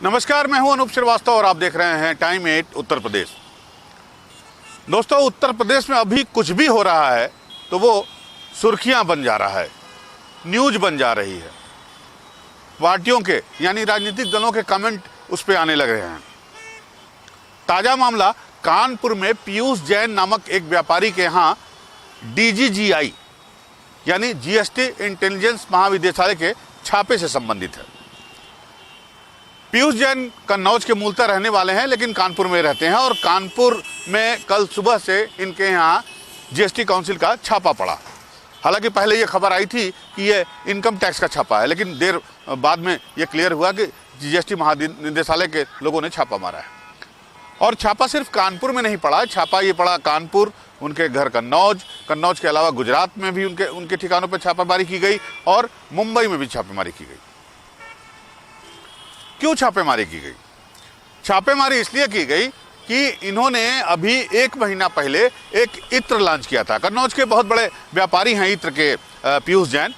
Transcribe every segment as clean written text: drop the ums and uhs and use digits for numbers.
नमस्कार, मैं हूं अनूप श्रीवास्तव और आप देख रहे हैं टाइम 8 उत्तर प्रदेश। दोस्तों, उत्तर प्रदेश में अभी कुछ भी हो रहा है तो वो सुर्खियां बन जा रहा है, न्यूज बन जा रही है। पार्टियों के यानी राजनीतिक दलों के कमेंट उस पर आने लग रहे हैं। ताजा मामला कानपुर में पीयूष जैन नामक एक व्यापारी के यहाँ डीजीजीआई यानी जीएसटी इंटेलिजेंस महाविद्यालय के छापे से संबंधित है। पीयूष जैन कन्नौज के मूलतः रहने वाले हैं, लेकिन कानपुर में रहते हैं और कानपुर में कल सुबह से इनके यहाँ जीएसटी काउंसिल का छापा पड़ा। हालांकि पहले ये खबर आई थी कि ये इनकम टैक्स का छापा है, लेकिन देर बाद में ये क्लियर हुआ कि जीएसटी महानिदेशालय के लोगों ने छापा मारा है। और छापा सिर्फ कानपुर में नहीं पड़ा, छापा ये पड़ा कानपुर, उनके घर कन्नौज के अलावा गुजरात में भी उनके ठिकानों पर छापामारी की गई और मुंबई में भी छापेमारी की गई। क्यों छापेमारी की गई? छापेमारी इसलिए की गई कि इन्होंने अभी 1 महीना पहले एक इत्र लॉन्च किया था। कन्नौज के बहुत बड़े व्यापारी हैं इत्र के पीयूष जैन,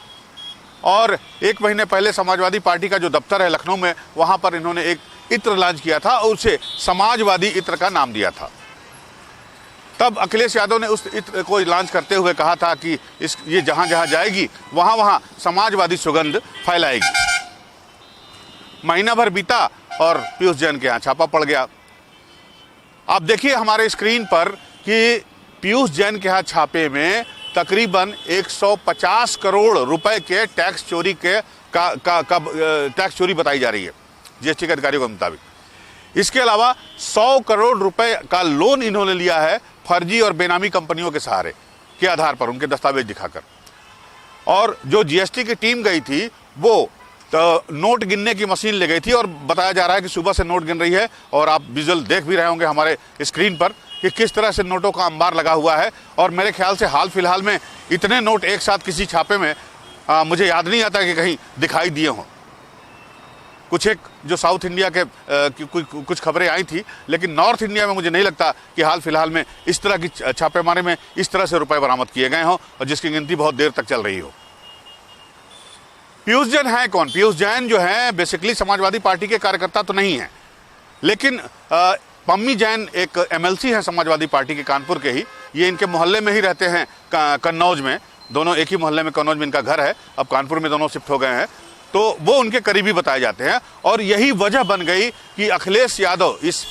और 1 महीने पहले समाजवादी पार्टी का जो दफ्तर है लखनऊ में, वहां पर इन्होंने एक इत्र लॉन्च किया था और उसे समाजवादी इत्र का नाम दिया था। तब अखिलेश यादव ने उस इत्र को लॉन्च करते हुए कहा था कि ये जहां जहां जाएगी वहां वहां समाजवादी सुगंध फैलाएगी। महीना भर बीता और पीयूष जैन के यहाँ छापा पड़ गया। आप देखिए हमारे स्क्रीन पर कि पीयूष जैन के यहाँ छापे में तकरीबन 150 करोड़ रुपए के टैक्स चोरी टैक्स चोरी बताई जा रही है जीएसटी के अधिकारियों के मुताबिक। इसके अलावा 100 करोड़ रुपए का लोन इन्होंने लिया है फर्जी और बेनामी कंपनियों के सहारे के आधार पर, उनके दस्तावेज दिखाकर। और जो जीएसटी की टीम गई थी वो तो नोट गिनने की मशीन ले गई थी और बताया जा रहा है कि सुबह से नोट गिन रही है। और आप विजुअल देख भी रहे होंगे हमारे स्क्रीन पर कि किस तरह से नोटों का अंबार लगा हुआ है। और मेरे ख्याल से हाल फिलहाल में इतने नोट एक साथ किसी छापे में मुझे याद नहीं आता कि कहीं दिखाई दिए हों। एक जो साउथ इंडिया के कुछ खबरें आई थी, लेकिन नॉर्थ इंडिया में मुझे नहीं लगता कि हाल फिलहाल में इस तरह की छापेमारी में इस तरह से रुपए बरामद किए गए हों और जिसकी गिनती बहुत देर तक चल रही हो। पीयूष जैन है कौन? पीयूष जैन जो है बेसिकली समाजवादी पार्टी के कार्यकर्ता तो नहीं है, लेकिन पम्मी जैन एक एमएलसी है समाजवादी पार्टी के कानपुर के ही। ये इनके मोहल्ले में ही रहते हैं कन्नौज में, दोनों एक ही मोहल्ले में कन्नौज में इनका घर है। अब कानपुर में दोनों शिफ्ट हो गए हैं, तो वो उनके करीबी बताए जाते हैं। और यही वजह बन गई कि अखिलेश यादव इस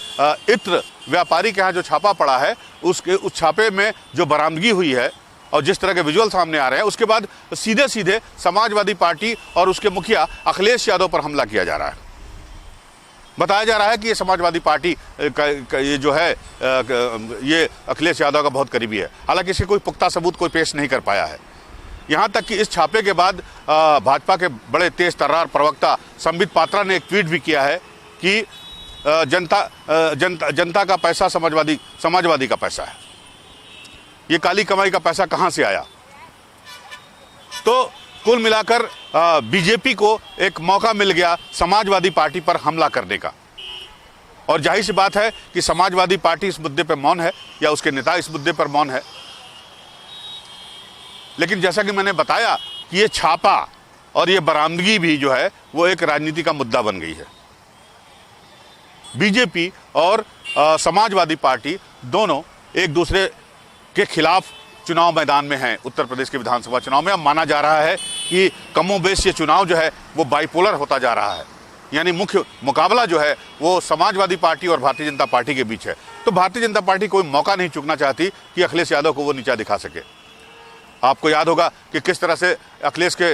इत्र व्यापारी के यहाँ जो छापा पड़ा है उस छापे में जो बरामदगी हुई है और जिस तरह के विजुअल सामने आ रहे हैं, उसके बाद सीधे सीधे समाजवादी पार्टी और उसके मुखिया अखिलेश यादव पर हमला किया जा रहा है। बताया जा रहा है कि ये समाजवादी पार्टी ये जो है ये अखिलेश यादव का बहुत करीबी है। हालांकि इसके कोई पुख्ता सबूत कोई पेश नहीं कर पाया है। यहाँ तक कि इस छापे के बाद भाजपा के बड़े तेज तर्रार प्रवक्ता संबित पात्रा ने एक ट्वीट भी किया है कि जनता का पैसा समाजवादी का पैसा है। ये काली कमाई का पैसा कहां से आया? तो कुल मिलाकर बीजेपी को एक मौका मिल गया समाजवादी पार्टी पर हमला करने का। और जाहिर सी बात है कि समाजवादी पार्टी इस मुद्दे पर मौन है या उसके नेता इस मुद्दे पर मौन है। लेकिन जैसा कि मैंने बताया कि ये छापा और ये बरामदगी भी जो है वो एक राजनीति का मुद्दा बन गई है। बीजेपी और समाजवादी पार्टी दोनों एक दूसरे के खिलाफ चुनाव मैदान में हैं। उत्तर प्रदेश के विधानसभा चुनाव में अब माना जा रहा है कि कमोबेश ये चुनाव जो है वो बाइपोलर होता जा रहा है, यानी मुख्य मुकाबला जो है वो समाजवादी पार्टी और भारतीय जनता पार्टी के बीच है। तो भारतीय जनता पार्टी कोई मौका नहीं चूकना चाहती कि अखिलेश यादव को वो नीचा दिखा सके। आपको याद होगा कि किस तरह से अखिलेश के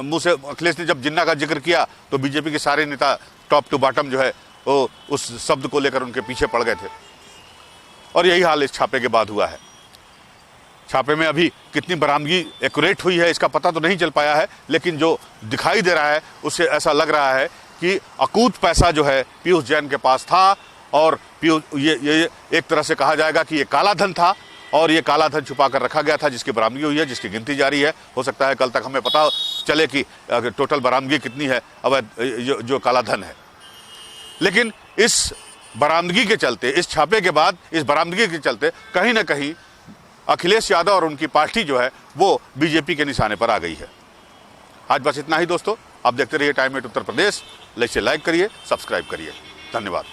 मुंह से अखिलेश ने जब जिन्ना का जिक्र किया तो बीजेपी के सारे नेता टॉप टू बॉटम जो है वो उस शब्द को लेकर उनके पीछे पड़ गए थे। और यही हाल इस छापे के बाद हुआ है। छापे में अभी कितनी बरामदगी एक्यूरेट हुई है इसका पता तो नहीं चल पाया है, लेकिन जो दिखाई दे रहा है उससे ऐसा लग रहा है कि अकूत पैसा जो है पीयूष जैन के पास था। और ये एक तरह से कहा जाएगा कि ये काला धन था और ये काला धन छुपा कर रखा गया था, जिसकी बरामदगी हुई है, जिसकी गिनती जारी है। हो सकता है कल तक हमें पता चले कि टोटल बरामदगी कितनी है अवैध जो काला धन है। लेकिन इस बरामदगी के चलते, इस छापे के बाद इस बरामदगी के चलते कहीं ना कहीं अखिलेश यादव और उनकी पार्टी जो है वो बीजेपी के निशाने पर आ गई है। आज बस इतना ही दोस्तों। आप देखते रहिए टाइम 8 उत्तर प्रदेश। इसे लाइक करिए, सब्सक्राइब करिए। धन्यवाद।